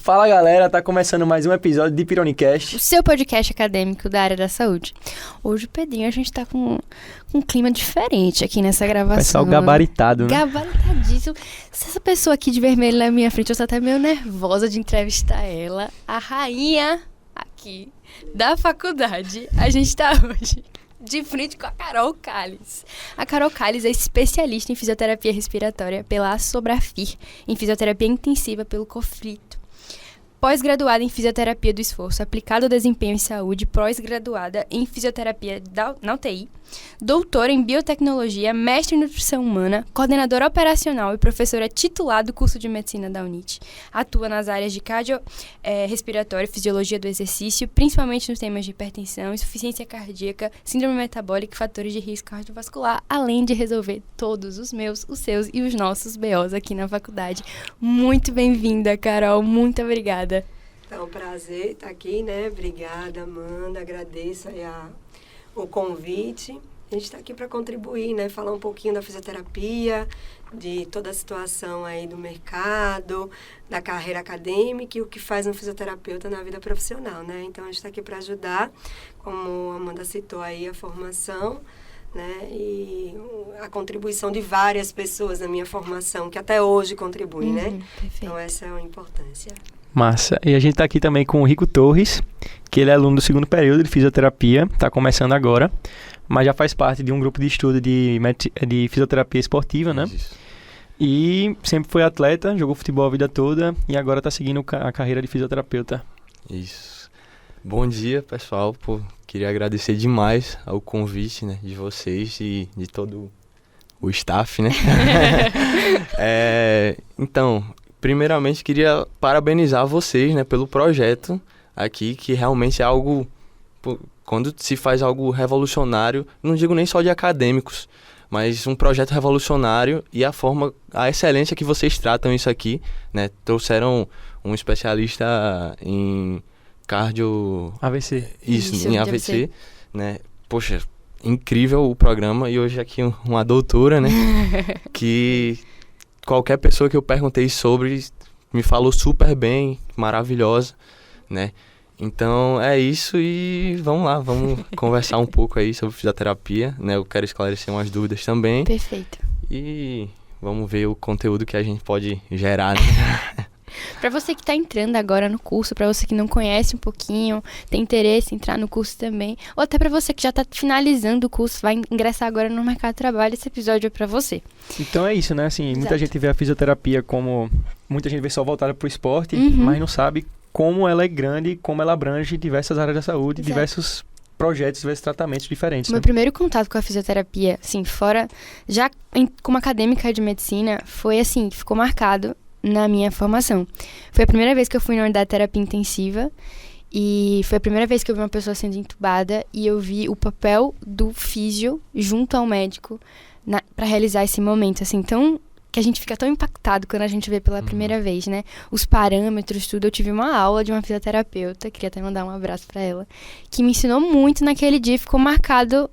Fala galera, tá começando mais um episódio de Pironicast. O seu podcast acadêmico da área da saúde. Hoje, Pedrinho, a gente tá com um clima diferente aqui nessa gravação. Pessoal gabaritado, né? Gabaritadíssimo. Se essa pessoa aqui de vermelho na minha frente, eu tô até meio nervosa de entrevistar ela. A rainha aqui da faculdade. A gente tá hoje de frente com a Carol Calles. A Carol Calles é especialista em fisioterapia respiratória pela Sobrafir, em fisioterapia intensiva pelo COFRITO. Pós-graduada em fisioterapia do esforço aplicado ao desempenho em saúde, pós-graduada em fisioterapia na UTI, doutora em biotecnologia, mestre em nutrição humana, coordenadora operacional e professora titular do curso de medicina da UNIT. Atua nas áreas de cardiorrespiratória e fisiologia do exercício, principalmente nos temas de hipertensão, insuficiência cardíaca, síndrome metabólica e fatores de risco cardiovascular, além de resolver todos os meus, os seus e os nossos BOs aqui na faculdade. Muito bem-vinda, Carol. Muito obrigada. É um prazer estar aqui, né? Obrigada, Amanda. Agradeço aí o convite. A gente está aqui para contribuir, né? Falar um pouquinho da fisioterapia, de toda a situação aí do mercado, da carreira acadêmica e o que faz um fisioterapeuta na vida profissional, né? Então, a gente está aqui para ajudar, como a Amanda citou aí, a formação, né? E a contribuição de várias pessoas na minha formação, que até hoje contribuem, né? Perfeito. Então, essa é a importância. Massa. E a gente tá aqui também com o Rico Torres, que ele é aluno do segundo período de fisioterapia, tá começando agora, mas já faz parte de um grupo de estudo de fisioterapia esportiva, né? Isso. E sempre foi atleta, jogou futebol a vida toda e agora tá seguindo a carreira de fisioterapeuta. Isso. Bom dia, pessoal. Queria agradecer demais ao convite, né, de vocês e de todo o staff, né? Então, primeiramente, queria parabenizar vocês, né, pelo projeto aqui, que realmente é algo... Quando se faz algo revolucionário, não digo nem só de acadêmicos, mas um projeto revolucionário e a excelência que vocês tratam isso aqui, né? Trouxeram um especialista em cardio... AVC. Isso, em AVC, né? Poxa, incrível o programa. E hoje aqui uma doutora, né? Que... Qualquer pessoa que eu perguntei sobre me falou super bem, maravilhosa, né? Então é isso e vamos lá, vamos conversar um pouco aí sobre fisioterapia, né? Eu quero esclarecer umas dúvidas também. Perfeito. E vamos ver o conteúdo que a gente pode gerar, né? Para você que está entrando agora no curso, para você que não conhece um pouquinho, tem interesse em entrar no curso também, ou até para você que já está finalizando o curso, vai ingressar agora no mercado de trabalho, esse episódio é para você. Então é isso, né? Assim, Exato. Muita gente vê a fisioterapia como... Muita gente vê só voltada para o esporte, mas não sabe como ela é grande, como ela abrange diversas áreas da saúde, Exato. Diversos projetos, diversos tratamentos diferentes. Meu né? primeiro contato com a fisioterapia, assim, fora... Já como acadêmica de medicina, foi assim, ficou marcado na minha formação. Foi a primeira vez que eu fui na unidade de terapia intensiva e foi a primeira vez que eu vi uma pessoa sendo entubada e eu vi o papel do físio junto ao médico para realizar esse momento, assim, tão... que a gente fica tão impactado quando a gente vê pela primeira vez, né? Os parâmetros, tudo. Eu tive uma aula de uma fisioterapeuta, queria até mandar um abraço para ela, que me ensinou muito naquele dia, ficou marcada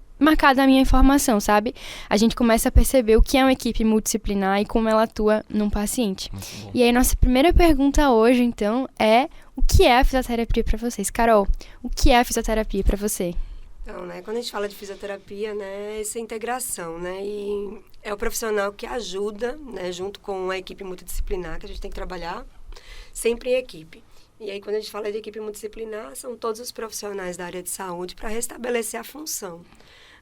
a minha informação, sabe? A gente começa a perceber o que é uma equipe multidisciplinar e como ela atua num paciente. E aí, nossa primeira pergunta hoje, então, é o que é a fisioterapia para vocês? Carol, o que é a fisioterapia para você? Então, né, quando a gente fala de fisioterapia, né, essa integração, né, e é o profissional que ajuda, né, junto com a equipe multidisciplinar, que a gente tem que trabalhar sempre em equipe. E aí, quando a gente fala de equipe multidisciplinar, são todos os profissionais da área de saúde para restabelecer a função.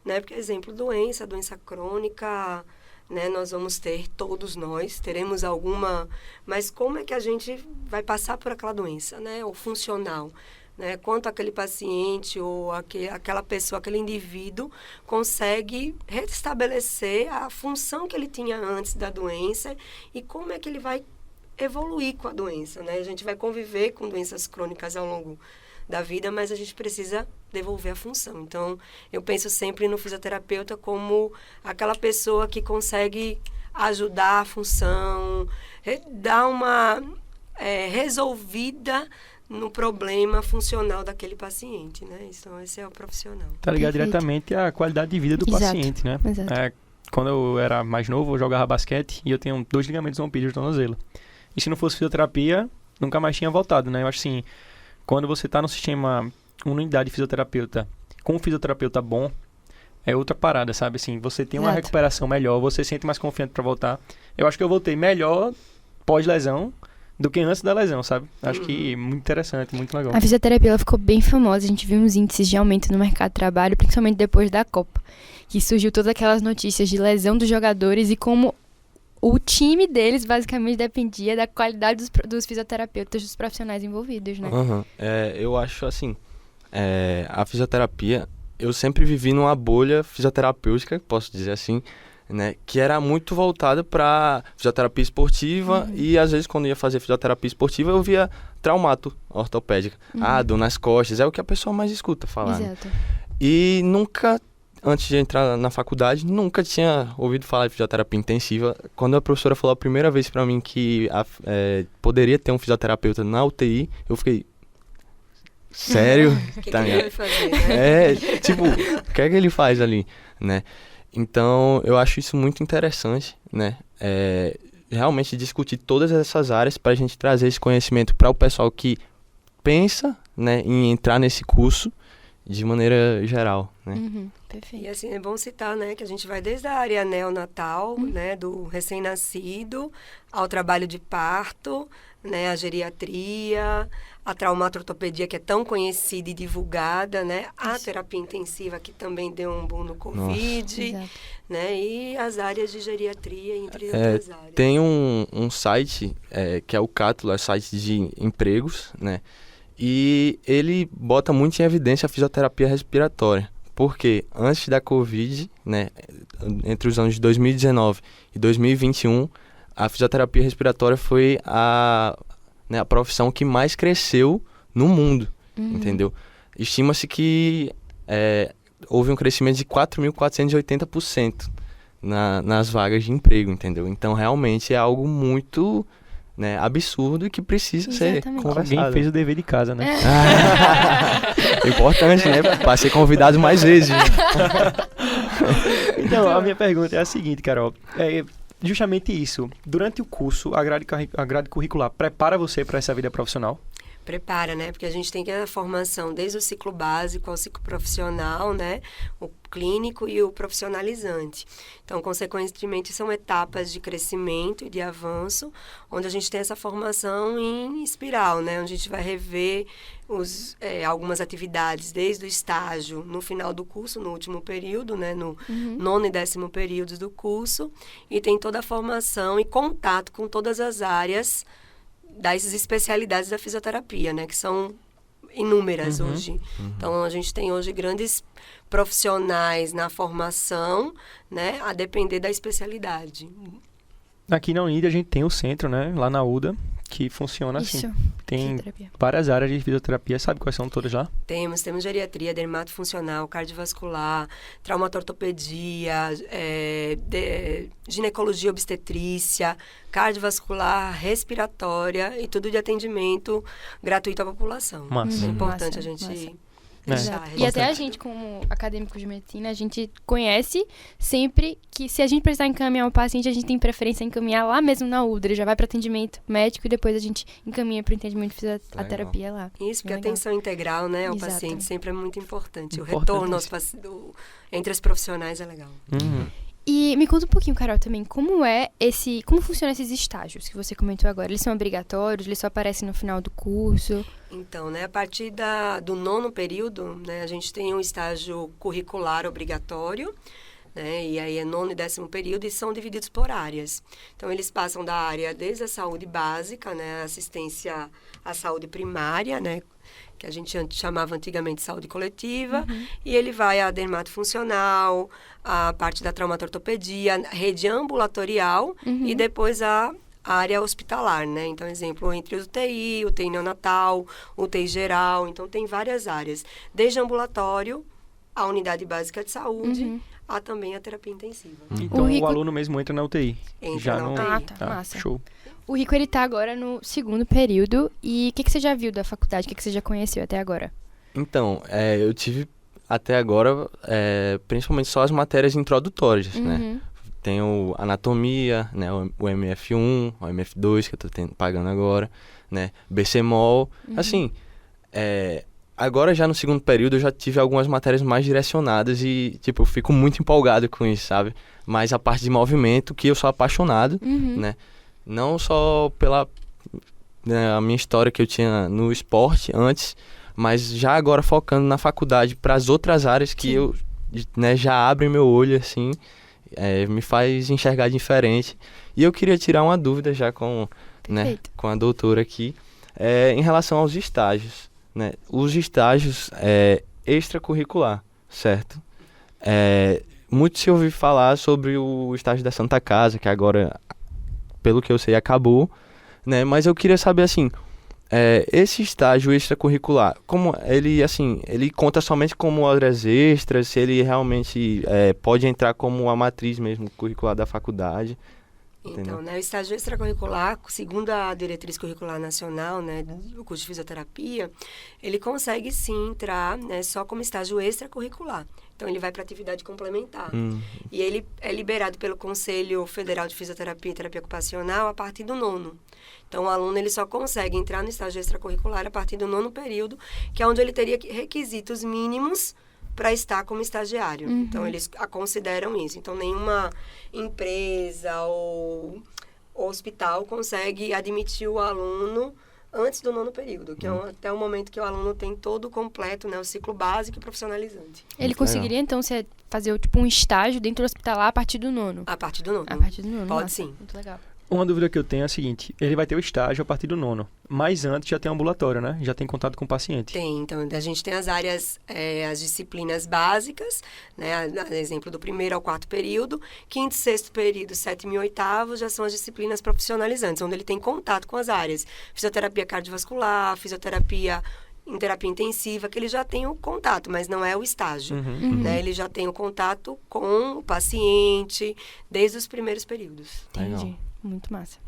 Né? Porque, exemplo, doença crônica, né? Nós vamos ter, todos nós, teremos alguma... Mas como é que a gente vai passar por aquela doença, né? O funcional, né? Quanto aquele paciente ou aquela pessoa, aquele indivíduo consegue restabelecer a função que ele tinha antes da doença e como é que ele vai evoluir com a doença, né? A gente vai conviver com doenças crônicas ao longo da vida, mas a gente precisa devolver a função. Então, eu penso sempre no fisioterapeuta como aquela pessoa que consegue ajudar a função, dar uma resolvida no problema funcional daquele paciente, né? Então, esse é o profissional. Tá ligado Perfeito. Diretamente à qualidade de vida do Exato. paciente, né? Exato. Quando eu era mais novo, eu jogava basquete e eu tenho 2 ligamentos rompidos de tornozelo. E se não fosse fisioterapia, nunca mais tinha voltado, né? Eu acho assim, quando você tá no sistema, uma unidade de fisioterapeuta, com um fisioterapeuta bom, é outra parada, sabe? Assim, você tem uma Exato. recuperação melhor, você se sente mais confiante pra voltar. Eu acho que eu voltei melhor pós-lesão do que antes da lesão, sabe? Acho que muito interessante, muito legal. A fisioterapia ela ficou bem famosa, a gente viu uns índices de aumento no mercado de trabalho, principalmente depois da Copa, que surgiu todas aquelas notícias de lesão dos jogadores e como o time deles basicamente dependia da qualidade dos fisioterapeutas, dos profissionais envolvidos, né? Aham. Eu acho assim, a fisioterapia, eu sempre vivi numa bolha fisioterapêutica, posso dizer assim, né, que era muito voltada para fisioterapia esportiva e às vezes quando ia fazer fisioterapia esportiva eu via traumato ortopédica. Dor nas costas, é o que a pessoa mais escuta falar. Né? Exato. E nunca, antes de entrar na faculdade, nunca tinha ouvido falar de fisioterapia intensiva. Quando a professora falou a primeira vez para mim que poderia ter um fisioterapeuta na UTI, eu fiquei... Sério? O que ele vai fazer, né? O que é que ele faz ali, né? Então, eu acho isso muito interessante, né? Realmente discutir todas essas áreas para a gente trazer esse conhecimento para o pessoal que pensa, né, em entrar nesse curso de maneira geral, né? Perfeito. E assim, é bom citar, né, que a gente vai desde a área neonatal, né, do recém-nascido, ao trabalho de parto, né, a geriatria, a traumatortopedia, que é tão conhecida e divulgada, né, a terapia intensiva, que também deu um boom no Covid, Exato. né, e as áreas de geriatria, entre outras áreas. Tem um site, que é o Cátula, site de empregos, né? E ele bota muito em evidência a fisioterapia respiratória. Porque antes da Covid, né, entre os anos de 2019 e 2021, a fisioterapia respiratória foi a profissão que mais cresceu no mundo, entendeu? Estima-se que houve um crescimento de 4.480% nas vagas de emprego, entendeu? Então, realmente é algo muito... né, absurdo e que precisa ser conversado. Alguém fez o dever de casa, né? Importante, né? Para ser convidado mais vezes. Então, a minha pergunta é a seguinte, Carol. Justamente isso. Durante o curso, a grade curricular prepara você para essa vida profissional? Prepara, né? Porque a gente tem que a formação desde o ciclo básico ao ciclo profissional, né? O clínico e o profissionalizante. Então, consequentemente, são etapas de crescimento e de avanço, onde a gente tem essa formação em espiral, né? Onde a gente vai rever algumas atividades desde o estágio no final do curso, no último período, né? No nono e 10º períodos do curso. E tem toda a formação e contato com todas as áreas das especialidades da fisioterapia, né? Que são inúmeras hoje. Então, a gente tem hoje grandes profissionais na formação, né? A depender da especialidade. Aqui na Unida a gente tem o centro, né? Lá na UDA, que funciona assim. Isso. Tem Fisioterapia. várias áreas de fisioterapia. Sabe quais são todas lá? Temos geriatria, dermatofuncional, cardiovascular, traumatortopedia, ginecologia obstetrícia, cardiovascular, respiratória e tudo de atendimento gratuito à população. Massa. É importante Massa, a gente massa. deixar E até a registrado. gente, como acadêmico de medicina, a gente conhece sempre que se a gente precisar encaminhar um paciente, a gente tem preferência em encaminhar lá mesmo na UDA. Ele já vai para atendimento médico e depois a gente encaminha para o entendimento de fisioterapia lá. Isso, porque a Legal. atenção integral, né, ao Exato. paciente sempre é muito importante. O Importantíssimo. retorno entre os profissionais é legal. E me conta um pouquinho, Carol, também, como funcionam esses estágios que você comentou agora? Eles são obrigatórios? Eles só aparecem no final do curso? Então, né, a partir do nono período, né, a gente tem um estágio curricular obrigatório, né, e aí é nono e 10º período e são divididos por áreas. Então, eles passam da área desde a saúde básica, né, assistência à saúde primária, né, que a gente chamava antigamente de saúde coletiva, e ele vai à dermatofuncional, a parte da traumatortopedia, rede ambulatorial e depois a área hospitalar, né? Então, exemplo, entre o UTI neonatal, UTI geral, então tem várias áreas. Desde ambulatório, a unidade básica de saúde, há também a terapia intensiva. Então, Rico- o aluno mesmo entra na UTI. Entra já na não... UTI. Ah, tá, massa. Show. O Rico, ele tá agora no 2º período. E o que você já viu da faculdade? O que você já conheceu até agora? Então, eu tive até agora, principalmente só as matérias introdutórias, né? Tem anatomia, né? O MF1, o MF2, que eu tô pagando agora, né, BCMOL, assim, agora já no segundo período eu já tive algumas matérias mais direcionadas e, tipo, eu fico muito empolgado com isso, sabe? Mas a parte de movimento, que eu sou apaixonado, né, não só pela a minha história que eu tinha no esporte antes, mas já agora focando na faculdade para as outras áreas que eu, né, já abrem meu olho, assim, me faz enxergar diferente. E eu queria tirar uma dúvida já com a doutora aqui, em relação aos estágios, né? Os estágios extracurricular, certo? Muito se ouviu falar sobre o estágio da Santa Casa, que agora, pelo que eu sei, acabou, né? Mas eu queria saber, assim, esse estágio extracurricular, como ele, assim, ele conta somente como horas extras, se ele realmente pode entrar como a matriz mesmo curricular da faculdade? Então, né, o estágio extracurricular, segundo a diretriz curricular nacional, né, do curso de fisioterapia, ele consegue sim entrar, né, só como estágio extracurricular. Então, ele vai para atividade complementar. E ele é liberado pelo Conselho Federal de Fisioterapia e Terapia Ocupacional a partir do 9º. Então, o aluno ele só consegue entrar no estágio extracurricular a partir do 9º período, que é onde ele teria requisitos mínimos para estar como estagiário. Então, eles consideram isso. Então, nenhuma empresa ou hospital consegue admitir o aluno antes do 9º período, que é até o momento que o aluno tem todo completo, né, o ciclo básico e profissionalizante. Ele conseguiria, então, fazer tipo um estágio dentro do hospitalar a partir do 9º? A partir do 9º. A partir do 9º. Pode Nossa, sim. muito legal. Uma dúvida que eu tenho é a seguinte, ele vai ter o estágio a partir do 9º, mas antes já tem ambulatório, né? Já tem contato com o paciente. Tem, então a gente tem as áreas, as disciplinas básicas, né? Exemplo do 1º ao 4º período, 5º, 6º período, 7º e 8º já são as disciplinas profissionalizantes, onde ele tem contato com as áreas. Fisioterapia cardiovascular, fisioterapia em terapia intensiva, que ele já tem o contato, mas não é o estágio, né? Ele já tem o contato com o paciente desde os primeiros períodos. Entendi. Legal. Muito massa.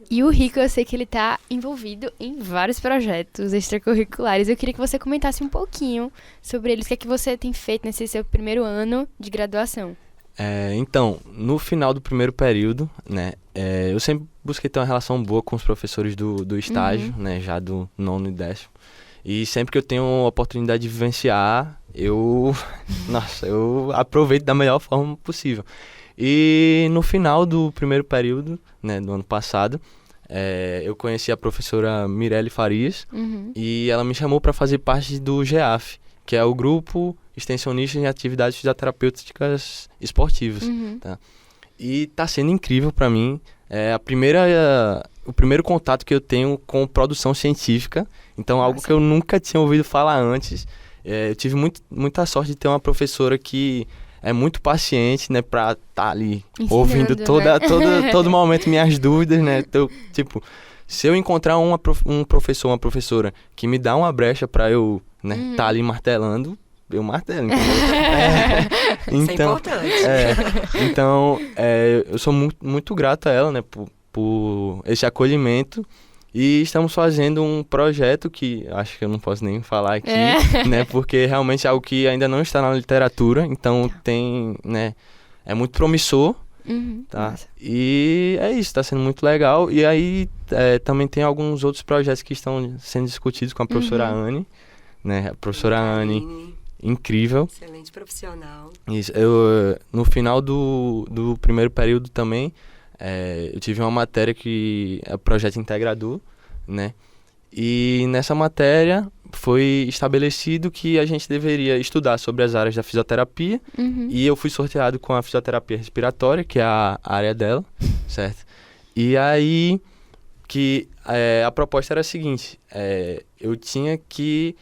E o Rico, eu sei que ele tá envolvido em vários projetos extracurriculares. Eu queria que você comentasse um pouquinho sobre eles. O que é que você tem feito nesse seu primeiro ano de graduação? Então, no final do primeiro período, né, eu sempre busquei ter uma relação boa com os professores do estágio, né, já do 9º e 10º. E sempre que eu tenho a oportunidade de vivenciar, eu aproveito da melhor forma possível. E no final do primeiro período, né, do ano passado, eu conheci a professora Mirelle Farias e ela me chamou para fazer parte do GEAF, que é o Grupo Extensionista em Atividades Fisioterapêuticas Esportivas. Tá? E está sendo incrível para mim. O primeiro contato que eu tenho com produção científica, então algo que eu nunca tinha ouvido falar antes. Eu tive muita sorte de ter uma professora que é muito paciente, né, pra estar ali ensinando, ouvindo todo momento minhas dúvidas, né, então, tipo, se eu encontrar um professor, uma professora que me dá uma brecha pra eu, né, tá ali martelando, eu martelo, então, Isso é importante. Então, eu sou muito grato a ela, né, por esse acolhimento. E estamos fazendo um projeto que acho que eu não posso nem falar aqui, né? Porque realmente é algo que ainda não está na literatura, então tem, né? É muito promissor, tá? Nossa. E é isso, está sendo muito legal. E aí também tem alguns outros projetos que estão sendo discutidos com a professora Anne, né? A professora Anne, incrível. Excelente profissional. Isso, no final do primeiro período também, eu tive uma matéria que é o projeto integrador, né? E nessa matéria foi estabelecido que a gente deveria estudar sobre as áreas da fisioterapia e eu fui sorteado com a fisioterapia respiratória, que é a área dela, certo? E aí que a proposta era a seguinte, eu tinha que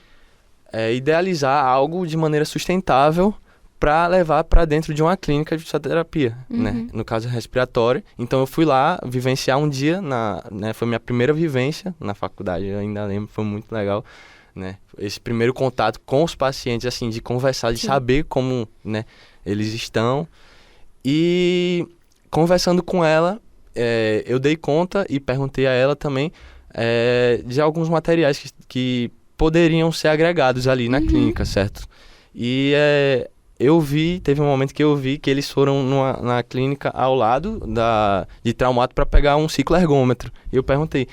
idealizar algo de maneira sustentável para levar para dentro de uma clínica de fisioterapia, né? No caso respiratória. Então eu fui lá vivenciar um dia, né? Foi minha primeira vivência na faculdade, eu ainda lembro, foi muito legal, né? Esse primeiro contato com os pacientes, assim, de conversar, de saber como, né, eles estão. E conversando com ela, eu dei conta e perguntei a ela também de alguns materiais que poderiam ser agregados ali na clínica, certo? E teve um momento que eu vi que eles foram na clínica ao lado de traumato para pegar um cicloergômetro. E eu perguntei,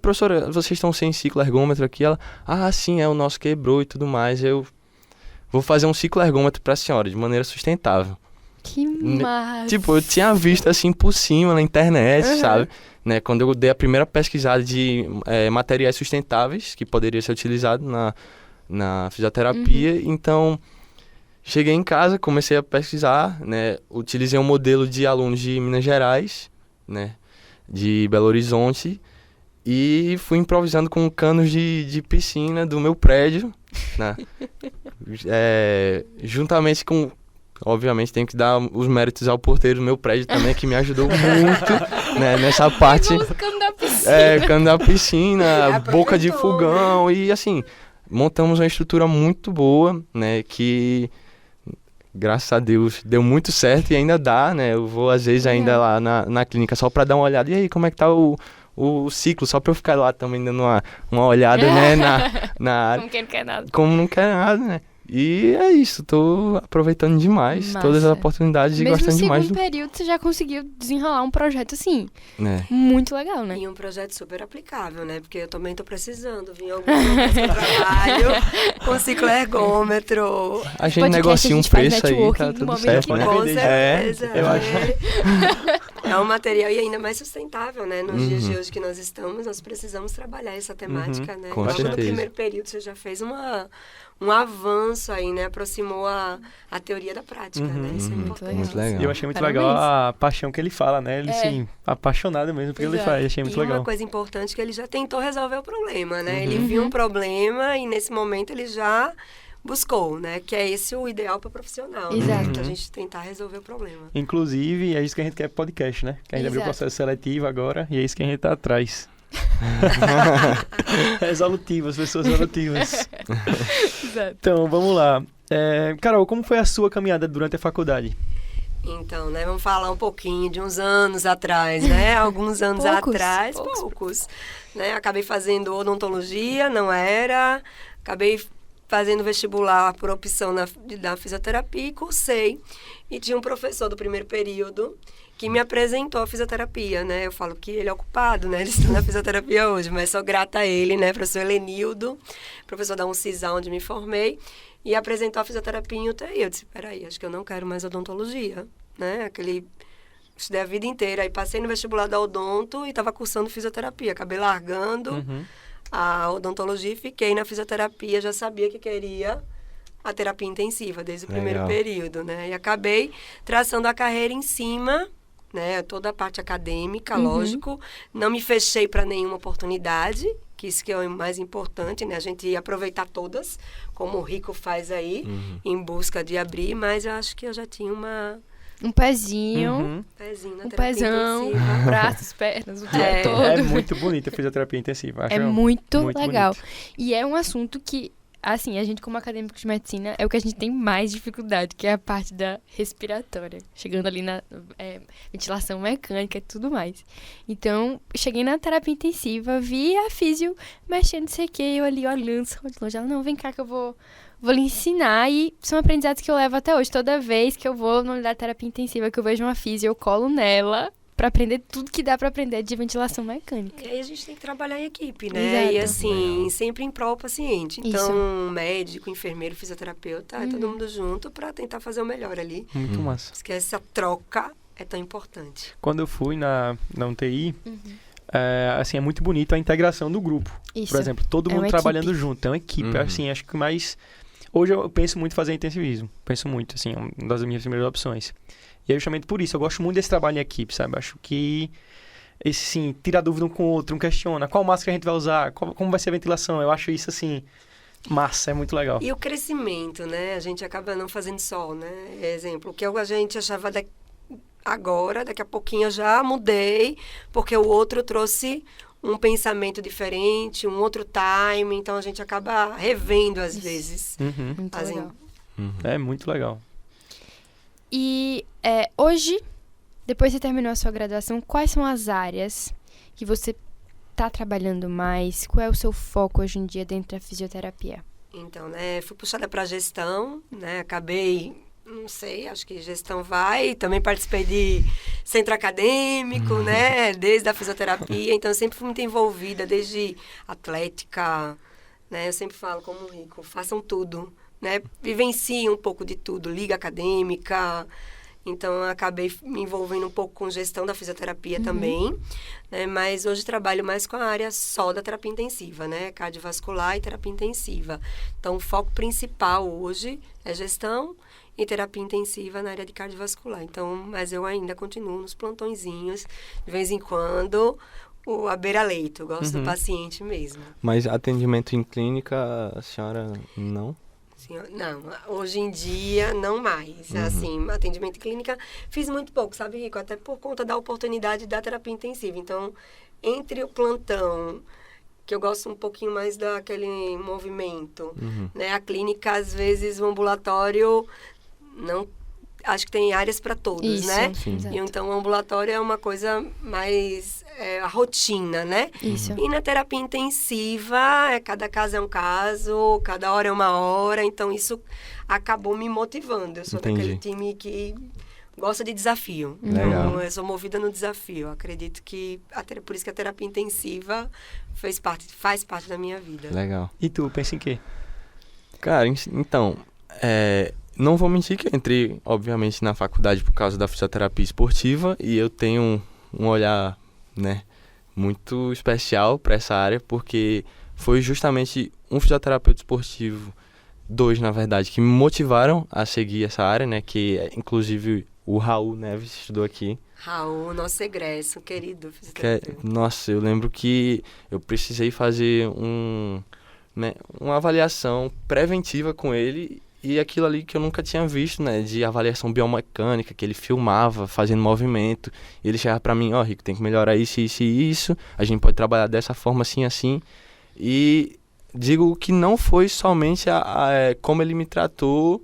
professora, vocês estão sem cicloergômetro aqui? Ela, sim, o nosso quebrou e tudo mais. Eu vou fazer um cicloergômetro para a senhora, de maneira sustentável. Que massa! Tipo, eu tinha visto assim por cima na internet, sabe? Né? Quando eu dei a primeira pesquisada de materiais sustentáveis que poderia ser utilizado na fisioterapia, então cheguei em casa, comecei a pesquisar, né? Utilizei um modelo de alunos de Minas Gerais, né? De Belo Horizonte, e fui improvisando com canos de piscina do meu prédio, né? Juntamente com... Obviamente, tenho que dar os méritos ao porteiro do meu prédio também, que me ajudou muito, né, nessa parte. Cano da piscina. Cano da piscina, boca de fogão, e assim, montamos uma estrutura muito boa, né, que, graças a Deus, deu muito certo e ainda dá, né, eu vou às vezes ainda lá na clínica só pra dar uma olhada, e aí, como é que tá o ciclo, só pra eu ficar lá também dando uma olhada, né, na área. Como quem não quer nada. Como não quer nada, né. E é isso, tô aproveitando demais todas as oportunidades e gostando demais. Mesmo no segundo período, você já conseguiu desenrolar um projeto assim, muito legal, né? E um projeto super aplicável, né? Porque eu também tô precisando vir algum trabalho com cicloergômetro. A gente negocia um preço aí, tá tudo certo, né? Com certeza. Eu acho. É um material e ainda mais sustentável, né? Nos dias de hoje que nós estamos, nós precisamos trabalhar essa temática, né? Com Logo certeza. no primeiro período você já fez um avanço aí, né? Aproximou a teoria da prática, né? Isso é importante. Muito legal. E eu achei muito legal a paixão que ele fala, né? Ele, assim, apaixonado mesmo pelo que ele faz. Achei muito legal. E uma coisa importante que ele já tentou resolver o problema, né? Ele viu um problema e nesse momento ele já buscou, né? Que é esse o ideal para profissional. Exato. Né? A gente tentar resolver o problema. Inclusive, é isso que a gente quer pro podcast, né? Que a gente abriu o processo seletivo agora e é isso que a gente tá atrás. Resolutivas, pessoas resolutivas. Exato. Então, vamos lá. Carol, como foi a sua caminhada durante a faculdade? Então, né, vamos falar um pouquinho de uns anos atrás, né? Alguns anos atrás, poucos. Né? Acabei fazendo odontologia, não era. Acabei fazendo vestibular por opção da fisioterapia e cursei. E tinha um professor do primeiro período que me apresentou a fisioterapia, né? Eu falo que ele é ocupado, né? Ele está na fisioterapia hoje, mas sou grata a ele, né? Professor Helenildo, professor da Uncisal, onde me formei, e apresentou a fisioterapia em UTI. Eu disse, peraí, acho que eu não quero mais odontologia, né? Estudei a vida inteira. Aí passei no vestibular da odonto e estava cursando fisioterapia. Acabei largando a odontologia e fiquei na fisioterapia. Já sabia que queria a terapia intensiva desde o primeiro período, né? E acabei traçando a carreira em cima, né? Toda a parte acadêmica, lógico. Não me fechei para nenhuma oportunidade, que isso que é o mais importante, né? A gente aproveitar todas, como o Rico faz aí, em busca de abrir, mas eu acho que eu já tinha um pezinho, na um terapia pezão, intensiva. braços, pernas, o tempo todo. É muito bonita a fisioterapia intensiva. Acho muito legal. Bonito. E é um assunto que, assim, a gente como acadêmico de medicina, é o que a gente tem mais dificuldade, que é a parte da respiratória. Chegando ali na ventilação mecânica e tudo mais. Então, cheguei na terapia intensiva, vi a físio mexendo, não sei o que, eu ali olhando, de longe, ela, não, vem cá que eu vou lhe ensinar, e são aprendizados que eu levo até hoje. Toda vez que eu vou na unidade de terapia intensiva, que eu vejo uma físio, eu colo nela pra aprender tudo que dá pra aprender de ventilação mecânica. E aí a gente tem que trabalhar em equipe, né? Exato. E assim, sempre em prol do paciente. Então, Isso. médico, enfermeiro, fisioterapeuta, todo mundo junto pra tentar fazer o melhor ali. Muito massa. Porque essa troca é tão importante. Quando eu fui na UTI, assim, é muito bonito a integração do grupo. Isso. Por exemplo, todo mundo uma trabalhando equipe. junto. É uma equipe. Assim, acho que mais... Hoje eu penso muito em fazer intensivismo. Penso muito, assim, é uma das minhas primeiras opções. E é justamente por isso. Eu gosto muito desse trabalho em equipe, sabe? Acho que, sim, tirar dúvida um com o outro, um questiona. Qual máscara a gente vai usar? Como vai ser a ventilação? Eu acho isso, assim, massa. É muito legal. E o crescimento, né? A gente acaba não fazendo só, né? Exemplo, o que a gente achava agora, daqui a pouquinho eu já mudei, porque o outro trouxe um pensamento diferente, um outro time, então a gente acaba revendo às vezes. Muito legal. É muito legal. E hoje, depois que você terminou a sua graduação, quais são as áreas que você está trabalhando mais? Qual é o seu foco hoje em dia dentro da fisioterapia? Então, né, fui puxada para gestão, né, acabei não sei, acho que gestão vai. Também participei de centro acadêmico, né? Desde a fisioterapia. Então, eu sempre fui muito envolvida, desde atlética, né? Eu sempre falo como Rico, façam tudo, né? Vivenciem um pouco de tudo, liga acadêmica. Então, eu acabei me envolvendo um pouco com gestão da fisioterapia também, né? Mas hoje trabalho mais com a área só da terapia intensiva, né? Cardiovascular e terapia intensiva. Então, o foco principal hoje é gestão e terapia intensiva na área de cardiovascular. Então, mas eu ainda continuo nos plantõezinhos, de vez em quando, a beira-leito. Eu gosto do paciente mesmo. Mas atendimento em clínica, a senhora não? Não, hoje em dia não mais. Assim, atendimento em clínica fiz muito pouco, sabe, Rico? Até por conta da oportunidade da terapia intensiva. Então, entre o plantão, que eu gosto um pouquinho mais daquele movimento, né? A clínica, às vezes, o ambulatório, não, acho que tem áreas para todos, isso, né? Exato. E então, o ambulatório é uma coisa mais a rotina, né? Isso. E na terapia intensiva, cada caso é um caso, cada hora é uma hora, então isso acabou me motivando. Eu sou daquele time que gosta de desafio. Legal. Então, eu sou movida no desafio. Eu acredito que, por isso que a terapia intensiva faz parte da minha vida. Legal. E tu, pensa em quê? Cara, então, não vou mentir que eu entrei, obviamente, na faculdade por causa da fisioterapia esportiva e eu tenho um olhar, né, muito especial para essa área, porque foi justamente um fisioterapeuta esportivo, 2, na verdade, que me motivaram a seguir essa área, né, que inclusive o Raul Neves estudou aqui. Raul, nosso egresso, querido fisioterapeuta. Nossa, eu lembro que eu precisei fazer uma avaliação preventiva com ele. E aquilo ali que eu nunca tinha visto, né, de avaliação biomecânica, que ele filmava, fazendo movimento, e ele chegava pra mim, Rico, tem que melhorar isso, isso e isso, a gente pode trabalhar dessa forma, assim, assim. E digo que não foi somente como ele me tratou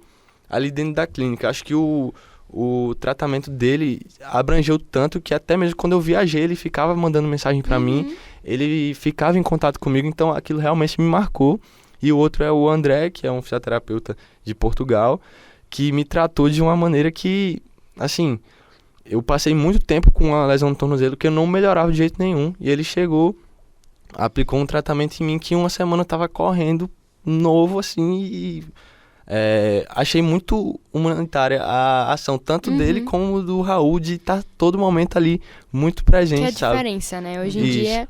ali dentro da clínica. Acho que o tratamento dele abrangeu tanto que até mesmo quando eu viajei, ele ficava mandando mensagem pra mim, ele ficava em contato comigo, então aquilo realmente me marcou. E o outro é o André, que é um fisioterapeuta de Portugal, que me tratou de uma maneira que, assim, eu passei muito tempo com uma lesão no tornozelo que eu não melhorava de jeito nenhum. E ele chegou, aplicou um tratamento em mim que uma semana eu tava correndo novo, assim, e achei muito humanitária a ação, tanto dele como do Raul, de estar todo momento ali muito presente, que é a sabe? diferença, né? Hoje em dia,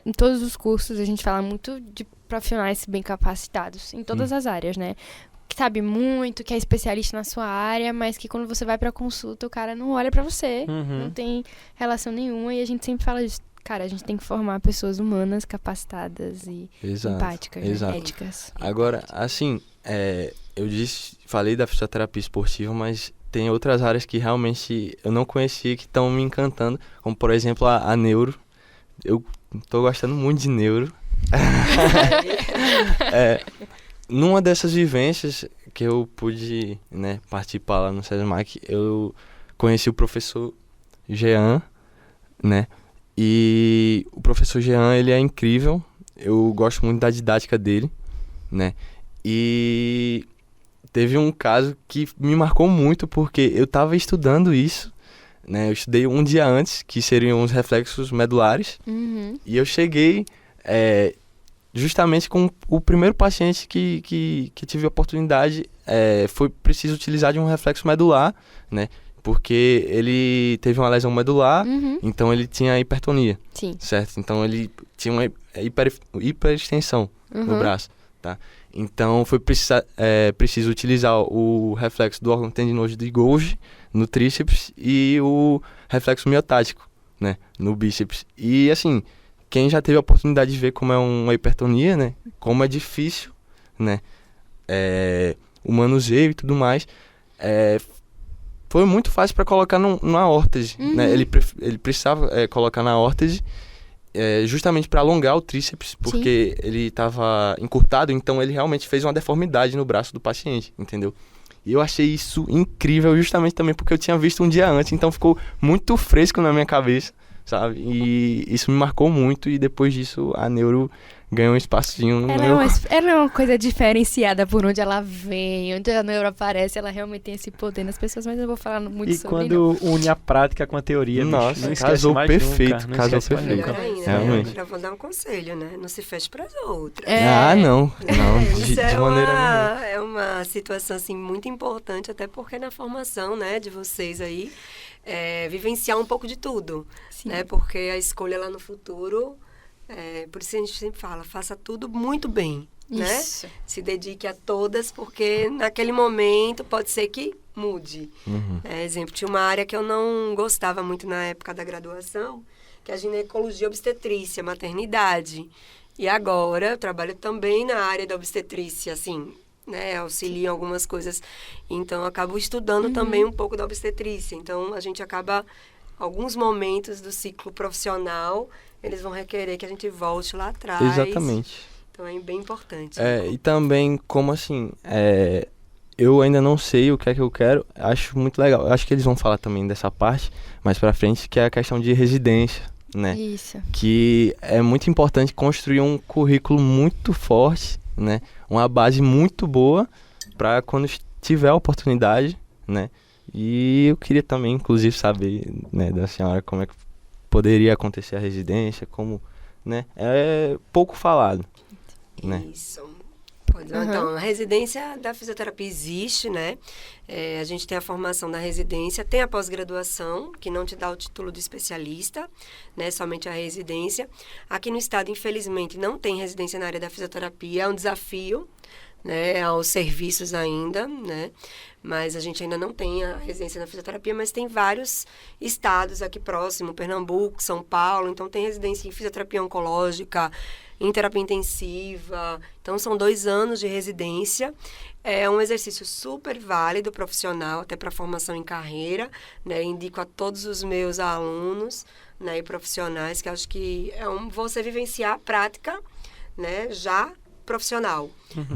em todos os cursos, a gente fala muito de profissionais bem capacitados em todas as áreas, né? Que sabe muito, que é especialista na sua área, mas que quando você vai pra consulta, o cara não olha pra você, não tem relação nenhuma, e a gente sempre fala disso. Cara, a gente tem que formar pessoas humanas, capacitadas e empáticas, né? Éticas. Agora, assim, falei da fisioterapia esportiva, mas tem outras áreas que realmente eu não conhecia que estão me encantando, como por exemplo a neuro. Eu tô gostando muito de neuro. Numa dessas vivências que eu pude, né, participar lá no SESMAC, eu conheci o professor Jean, né, e o professor Jean, ele é incrível, eu gosto muito da didática dele, né, e teve um caso que me marcou muito porque eu tava estudando isso, né, eu estudei um dia antes, que seriam os reflexos medulares, e eu cheguei justamente com o primeiro paciente que tive a oportunidade, foi preciso utilizar de um reflexo medular, né? Porque ele teve uma lesão medular, então ele tinha hipertonia, certo? Então ele tinha uma hiperextensão no braço, tá? Então foi preciso utilizar o reflexo do órgão tendinoso de Golgi no tríceps e o reflexo miotático, né, no bíceps. E assim, quem já teve a oportunidade de ver como é uma hipertonia, né, como é difícil, né, o manuseio e tudo mais, foi muito fácil para colocar na órtese, né? Ele precisava colocar na órtese justamente para alongar o tríceps, porque ele estava encurtado, então ele realmente fez uma deformidade no braço do paciente, entendeu? E eu achei isso incrível justamente também porque eu tinha visto um dia antes, então ficou muito fresco na minha cabeça, sabe? E isso me marcou muito, e depois disso a neuro ganhou um espacinho no Ela, meu... ela é uma coisa diferenciada por onde ela vem, onde a neuro aparece, ela realmente tem esse poder nas pessoas, mas eu vou falar muito E sobre não. quando une a prática com a teoria, Nossa, bicho, não esquece casou mais perfeito, nunca, não casou esquece mais perfeito. nunca. Melhor ainda, Realmente. né? Agora eu vou dar um conselho, né? Não se feche para as outras. É. Ah, não, de Isso maneira nenhuma. é uma situação assim muito importante, até porque na formação, né, de vocês aí, vivenciar um pouco de tudo, Sim. né? Porque a escolha lá no futuro, por isso a gente sempre fala, faça tudo muito bem, né? Isso. Se dedique a todas, porque naquele momento pode ser que mude. Exemplo, tinha uma área que eu não gostava muito na época da graduação, que é a ginecologia obstetrícia, maternidade. E agora eu trabalho também na área da obstetrícia, assim, né? Auxilio em algumas coisas. Então, eu acabo estudando também um pouco da obstetrícia. Então, a gente acaba, alguns momentos do ciclo profissional, eles vão requerer que a gente volte lá atrás. Exatamente. Então, é bem importante. E também, como assim, eu ainda não sei o que é que eu quero, acho muito legal. Acho que eles vão falar também dessa parte mais pra frente, que é a questão de residência, né? Isso. Que é muito importante construir um currículo muito forte, né? Uma base muito boa para quando tiver a oportunidade, né? E eu queria também, inclusive, saber, né, da senhora como é que poderia acontecer a residência, como, né? É pouco falado, né? Isso. Então, a residência da fisioterapia existe, né? A gente tem a formação da residência, tem a pós-graduação, que não te dá o título de especialista, né? Somente a residência. Aqui no estado, infelizmente, não tem residência na área da fisioterapia, é um desafio, né? Aos serviços ainda, né? Mas a gente ainda não tem a residência na fisioterapia, mas tem vários estados aqui próximo, Pernambuco, São Paulo, então tem residência em fisioterapia oncológica, em terapia intensiva. Então, são 2 anos de residência. É um exercício super válido, profissional, até para formação em carreira, né? Indico a todos os meus alunos, né, e profissionais, que acho que você vivenciar a prática, né, já profissional,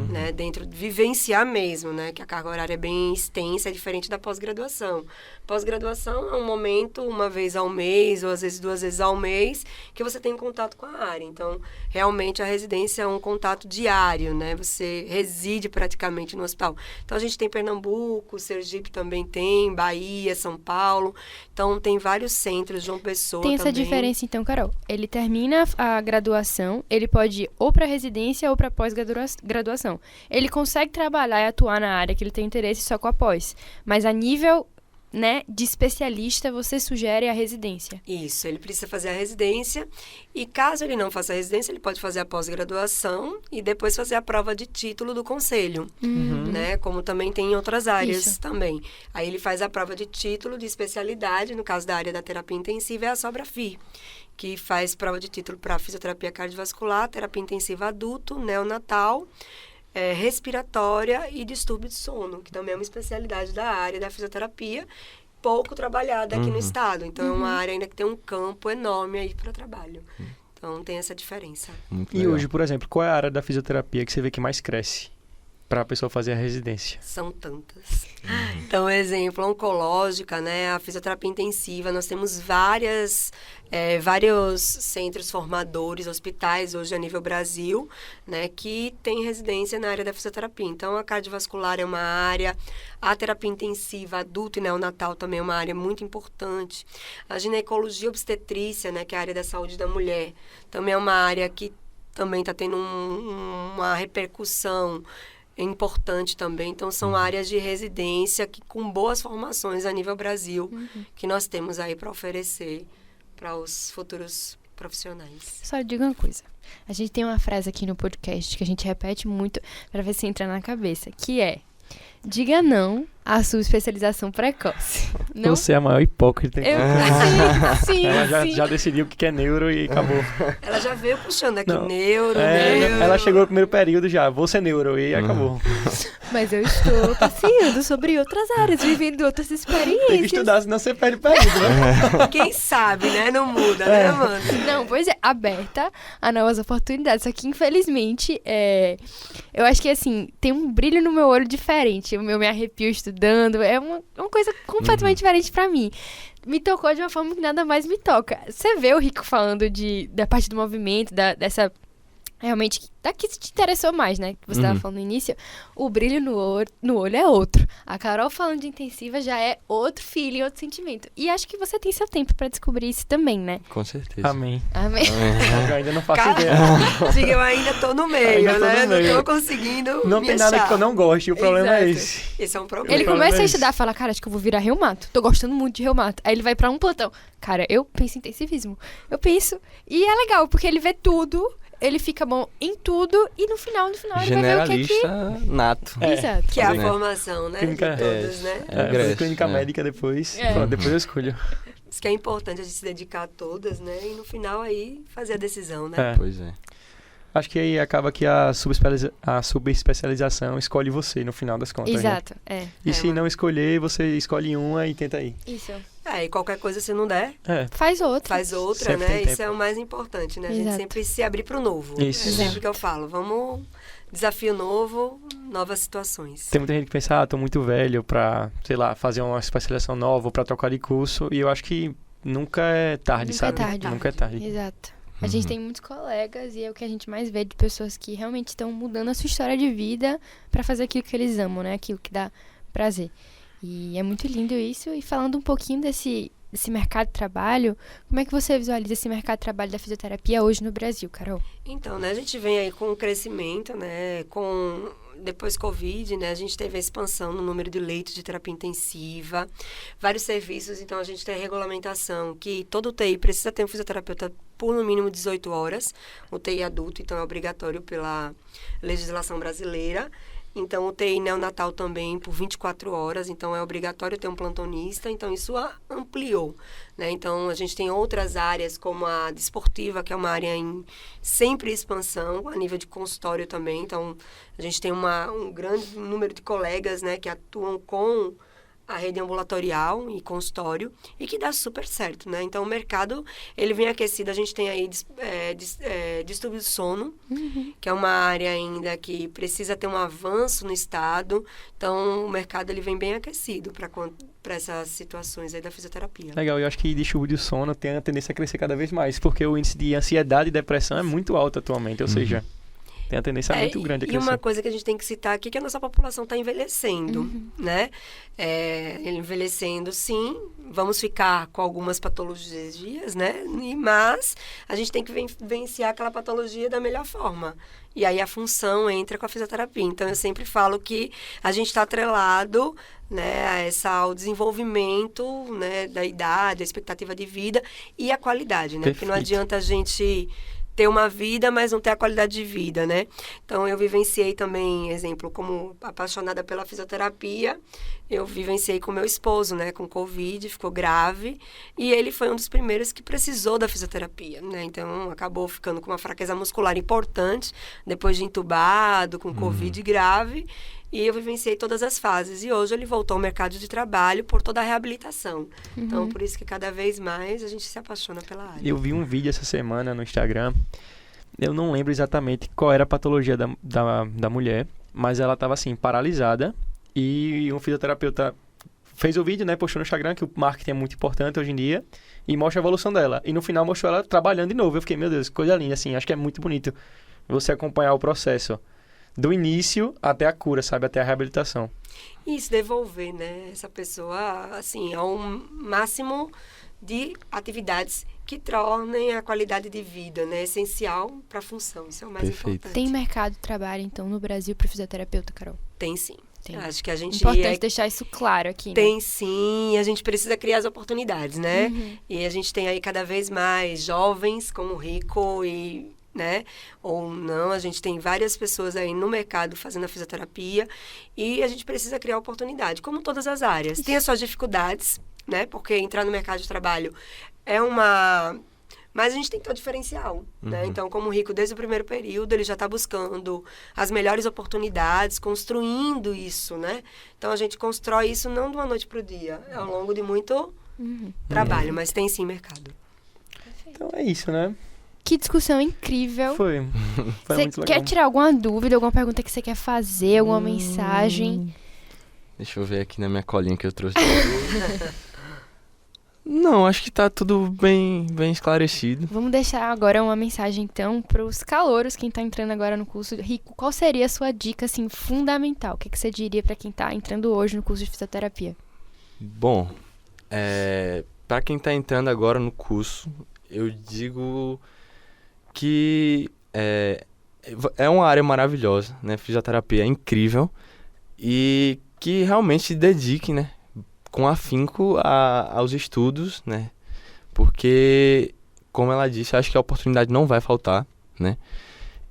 né, dentro de vivenciar mesmo, né, que a carga horária é bem extensa, é diferente da pós-graduação. Pós-graduação é um momento, uma vez ao mês, ou às vezes 2 vezes ao mês, que você tem contato com a área. Então, realmente, a residência é um contato diário, né, você reside praticamente no hospital. Então, a gente tem Pernambuco, Sergipe também tem, Bahia, São Paulo, então tem vários centros, João Pessoa Tem essa também. diferença, então, Carol. Ele termina a graduação, ele pode ir ou para residência ou para pós-graduação. Ele consegue trabalhar e atuar na área que ele tem interesse só com a pós. Mas a nível, né, de especialista, você sugere a residência. Isso, ele precisa fazer a residência e caso ele não faça a residência, ele pode fazer a pós-graduação e depois fazer a prova de título do conselho, né? Como também tem em outras áreas Isso. também. Aí ele faz a prova de título de especialidade, no caso da área da terapia intensiva é a SOBRAFI, que faz prova de título para fisioterapia cardiovascular, terapia intensiva adulto, neonatal, respiratória e distúrbio de sono, que também é uma especialidade da área da fisioterapia, pouco trabalhada aqui no estado. Então, é uma área ainda que tem um campo enorme aí para trabalho. Então, tem essa diferença. Muito E legal. hoje, por exemplo, qual é a área da fisioterapia que você vê que mais cresce para a pessoa fazer a residência? São tantas. Então, exemplo, oncológica, né? A fisioterapia intensiva, nós temos vários centros formadores, hospitais hoje a nível Brasil, né? Que tem residência na área da fisioterapia. Então, a cardiovascular é uma área, a terapia intensiva adulto e neonatal também é uma área muito importante. A ginecologia obstetrícia, né? Que é a área da saúde da mulher, também é uma área que também está tendo uma repercussão importante também. Então, são áreas de residência que, com boas formações a nível Brasil, que nós temos aí para oferecer para os futuros profissionais. Só diga uma coisa. A gente tem uma frase aqui no podcast que a gente repete muito para ver se entra na cabeça, que é: diga não à sua especialização precoce. Não? Você é a maior hipócrita. Sim, Ela sim. já decidiu o que é neuro e acabou. Ela já veio puxando aqui, Não. neuro. Ela chegou no primeiro período já, vou ser neuro e acabou. Mas eu estou passeando sobre outras áreas, vivendo outras experiências. Tem que estudar, senão você perde período, né? Quem sabe, né? Não muda, né, Amanda? Não, pois é, aberta a novas oportunidades. Só que, infelizmente, eu acho que, assim, tem um brilho no meu olho diferente. Eu me arrepio estudando. É uma coisa completamente diferente pra mim. Me tocou de uma forma que nada mais me toca. Você vê o Rico falando da parte do movimento, dessa realmente, daqui se te interessou mais, né? Que você estava falando no início, o brilho no olho é outro. A Carol falando de intensiva já é outro feeling, outro sentimento. E acho que você tem seu tempo pra descobrir isso também, né? Com certeza. Amém. Amém. Eu ainda não faço ideia. Diga, eu ainda tô no meio, Ainda tô né? no meio. Não tô conseguindo Não me tem nada achar. que eu não goste, o problema é Exato. esse. Esse é um problema. Ele O problema começa é a esse. estudar, fala, cara, acho que eu vou virar reumato. Tô gostando muito de reumato. Aí ele vai pra um plantão. Cara, eu penso em intensivismo. Eu penso. E é legal, porque ele vê tudo, ele fica bom em tudo, e no final ele vai ver o que é que... Generalista nato. Exato. Que é a Né? formação, né? Clínica- De todos, né? Ingresso, Clínica né? médica depois. É. Pronto, depois eu escolho. Isso que é importante a gente se dedicar a todas, né? E no final aí fazer a decisão, né? É. Pois é. Acho que aí acaba que a subespecialização escolhe você no final das contas. né? Exato, é. E É, se mano. não escolher, você escolhe uma e tenta ir. Isso. E qualquer coisa se não der, É. Faz outro. faz outra, Sempre né? tem Isso tempo. é o mais importante, né? A gente Exato. sempre se abrir pro novo. Isso. É sempre Exato. o que eu falo. Vamos, desafio novo, novas situações. Tem muita gente que pensa, tô muito velho pra, sei lá, fazer uma especialização nova ou pra trocar de curso. E eu acho que nunca é tarde, Nunca sabe? é tarde. Nunca é tarde. Exato. A gente tem muitos colegas e é o que a gente mais vê de pessoas que realmente estão mudando a sua história de vida pra fazer aquilo que eles amam, né? Aquilo que dá prazer. E é muito lindo isso. E falando um pouquinho desse mercado de trabalho, como é que você visualiza esse mercado de trabalho da fisioterapia hoje no Brasil, Carol? Então, né, a gente vem aí com o crescimento, né, depois Covid, né, a gente teve a expansão no número de leitos de terapia intensiva, vários serviços, então a gente tem a regulamentação que todo UTI precisa ter um fisioterapeuta por no mínimo 18 horas, UTI adulto, então é obrigatório pela legislação brasileira. Então, o UTI neonatal também por 24 horas, então é obrigatório ter um plantonista, então isso ampliou, né? Então, a gente tem outras áreas, como a desportiva, que é uma área em sempre expansão, a nível de consultório também, então a gente tem um grande número de colegas, né, que atuam com a rede ambulatorial e consultório, e que dá super certo, né? Então, o mercado, ele vem aquecido. A gente tem aí distúrbio do sono, que é uma área ainda que precisa ter um avanço no estado. Então, o mercado, ele vem bem aquecido para essas situações aí da fisioterapia. Legal, eu acho que distúrbio do sono tem a tendência a crescer cada vez mais, porque o índice de ansiedade e depressão é muito alto atualmente, ou seja, tem a tendência muito grande a E crescer. uma coisa que a gente tem que citar aqui é que a nossa população está envelhecendo, né? Envelhecendo, sim, vamos ficar com algumas patologias, né? Mas a gente tem que vivenciar aquela patologia da melhor forma. E aí a função entra com a fisioterapia. Então, eu sempre falo que a gente está atrelado, né, ao desenvolvimento, né, da idade, a expectativa de vida e a qualidade, né? Porque não Perfeito. adianta a gente ter uma vida, mas não ter a qualidade de vida, né? Então, eu vivenciei também, exemplo, como apaixonada pela fisioterapia, eu vivenciei com meu esposo, né? Com Covid, ficou grave, e ele foi um dos primeiros que precisou da fisioterapia, né? Então, acabou ficando com uma fraqueza muscular importante, depois de entubado, com Covid grave, e eu vivenciei todas as fases. E hoje ele voltou ao mercado de trabalho por toda a reabilitação. Então, por isso que cada vez mais a gente se apaixona pela área. Eu vi um vídeo essa semana no Instagram, eu não lembro exatamente qual era a patologia da mulher, mas ela estava assim, paralisada, e um fisioterapeuta fez o vídeo, né, postou no Instagram, que o marketing é muito importante hoje em dia, e mostra a evolução dela. E no final mostrou ela trabalhando de novo. Eu fiquei, meu Deus, que coisa linda, assim, acho que é muito bonito você acompanhar o processo do início até a cura, sabe, até a reabilitação. E isso, devolver, né, essa pessoa, assim, ao máximo de atividades que tornem a qualidade de vida, né, essencial para a função. Isso é o mais Perfeito. importante. Tem mercado de trabalho, então, no Brasil para fisioterapeuta, Carol? Tem sim. Tem. Acho que a gente Importante deixar isso claro aqui, né? tem sim, a gente precisa criar as oportunidades, né? E a gente tem aí cada vez mais jovens como o Rico e, né, ou não, a gente tem várias pessoas aí no mercado fazendo a fisioterapia e a gente precisa criar oportunidade, como todas as áreas. Tem as suas dificuldades, né? Porque entrar no mercado de trabalho é uma... Mas a gente tem que ter o diferencial, né? Então, como o Rico, desde o primeiro período, ele já está buscando as melhores oportunidades, construindo isso, né? Então, a gente constrói isso não de uma noite para o dia, é ao longo de muito trabalho, mas tem sim mercado. Então é isso, né? Que discussão incrível. Foi Você muito legal. quer tirar alguma dúvida, alguma pergunta que você quer fazer, alguma mensagem? Deixa eu ver aqui na minha colinha que eu trouxe. Não, acho que tá tudo bem esclarecido. Vamos deixar agora uma mensagem, então, para os calouros, quem tá entrando agora no curso. Rico, qual seria a sua dica, assim, fundamental? O que você diria para quem tá entrando hoje no curso de fisioterapia? Bom, para quem tá entrando agora no curso, eu digo que é uma área maravilhosa, né? Fisioterapia é incrível e que realmente se dedique, né? Com afinco aos estudos, né? Porque, como ela disse, acho que a oportunidade não vai faltar, né?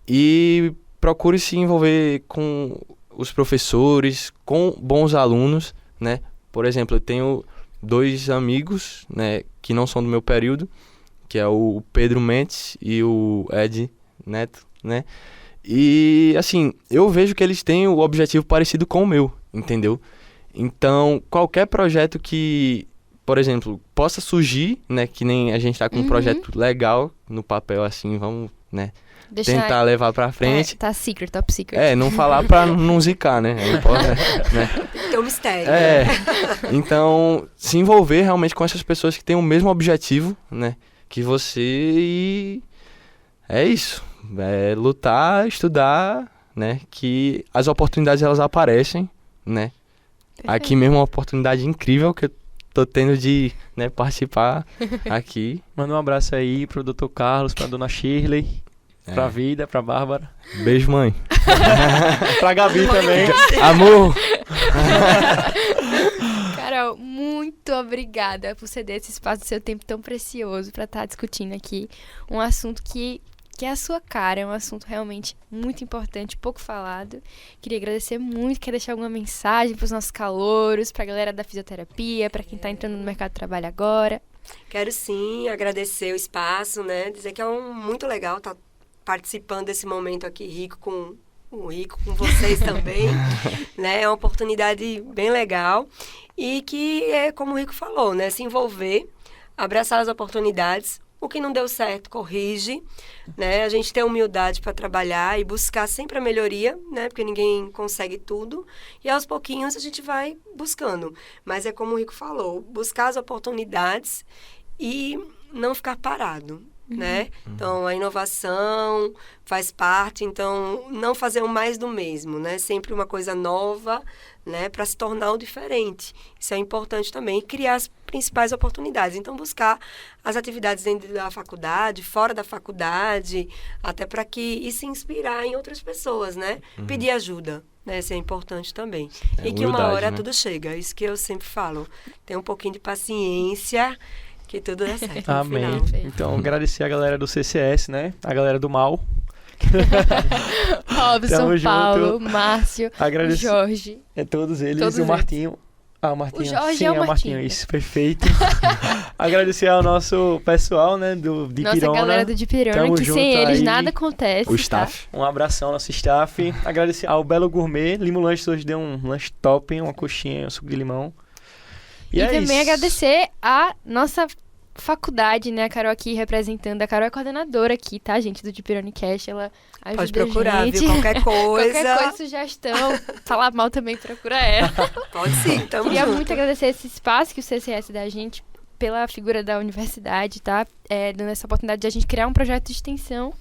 E procure se envolver com os professores, com bons alunos, né? Por exemplo, eu tenho 2 amigos, né, que não são do meu período, que é o Pedro Mendes e o Ed Neto, né? E, assim, eu vejo que eles têm o objetivo parecido com o meu, entendeu? Então, qualquer projeto que, por exemplo, possa surgir, né, que nem a gente tá com um projeto legal no papel, assim, vamos, né, tentar levar pra frente. Tá secret, top secret. Não falar pra não zicar, né? Não pode, né? Tem um mistério. Então, se envolver realmente com essas pessoas que têm o mesmo objetivo, né, que você, e é isso. É lutar, estudar, né, que as oportunidades elas aparecem, né? Aqui mesmo é uma oportunidade incrível que eu tô tendo de, né, participar aqui. Manda um abraço aí pro Dr. Carlos, pra Dona Shirley, pra Vida, pra Bárbara. Beijo, mãe. Pra Gabi também. Amor! Carol, muito obrigada por ceder esse espaço do seu tempo tão precioso para estar discutindo aqui um assunto que é a sua cara, é um assunto realmente muito importante, pouco falado. Queria agradecer muito, quer deixar alguma mensagem para os nossos calouros, para a galera da fisioterapia, para quem está entrando no mercado de trabalho agora? Quero sim agradecer o espaço, né? Dizer que é muito legal estar participando desse momento aqui rico com vocês também, né? É uma oportunidade bem legal e que é como o Rico falou, né? Se envolver, abraçar as oportunidades. O que não deu certo, corrige, né? A gente tem humildade para trabalhar e buscar sempre a melhoria, né? Porque ninguém consegue tudo. E aos pouquinhos a gente vai buscando. Mas é como o Rico falou, buscar as oportunidades e não ficar parado, né? Então, a inovação faz parte. Então, não fazer o mais do mesmo, né? Sempre uma coisa nova, né? Para se tornar o diferente. Isso é importante também. Criar as principais oportunidades. Então, buscar as atividades dentro da faculdade, fora da faculdade, até para que e se inspirar em outras pessoas, né? Pedir ajuda, né? Isso é importante também. E que uma hora, né, tudo chega. Isso que eu sempre falo. Tem um pouquinho de paciência, que tudo dá certo. Amém. Então, agradecer a galera do CCS, né? A galera do mal. Robson, Paulo, Márcio, Jorge. Todos eles. O Martinho. O Martinho. O Jorge sim, é o Martinho. Isso, perfeito. Agradecer ao nosso pessoal, né? De Nossa Pirona. Galera do Dipirona, que sem eles nada acontece. O staff. Um abração ao nosso staff. Agradecer ao Belo Gourmet. Limo Lanches hoje deu um lanche top, uma coxinha, um suco de limão. E também agradecer a nossa faculdade, né? A Carol aqui representando. A Carol é coordenadora aqui, tá, gente? Do Dipirone Cash. Ela ajuda Pode procurar, a gente. viu? Qualquer coisa, sugestão. Falar mal também, procura ela. Pode sim, tamo Queria junto. muito agradecer esse espaço que o CCS dá a gente, pela figura da universidade, tá? Dando essa oportunidade de a gente criar um projeto de extensão.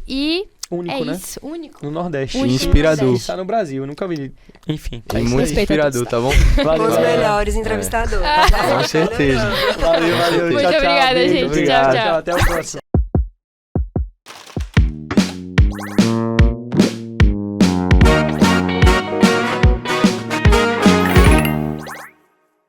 E único, né? Isso, único. No Nordeste. Único inspirador. Está no Brasil, eu nunca vi. Enfim. É muito inspirador, tá bom? Os melhores entrevistadores. Com certeza. Valeu. Muito obrigada, gente. Obrigado. Tchau, tchau. Até o próximo.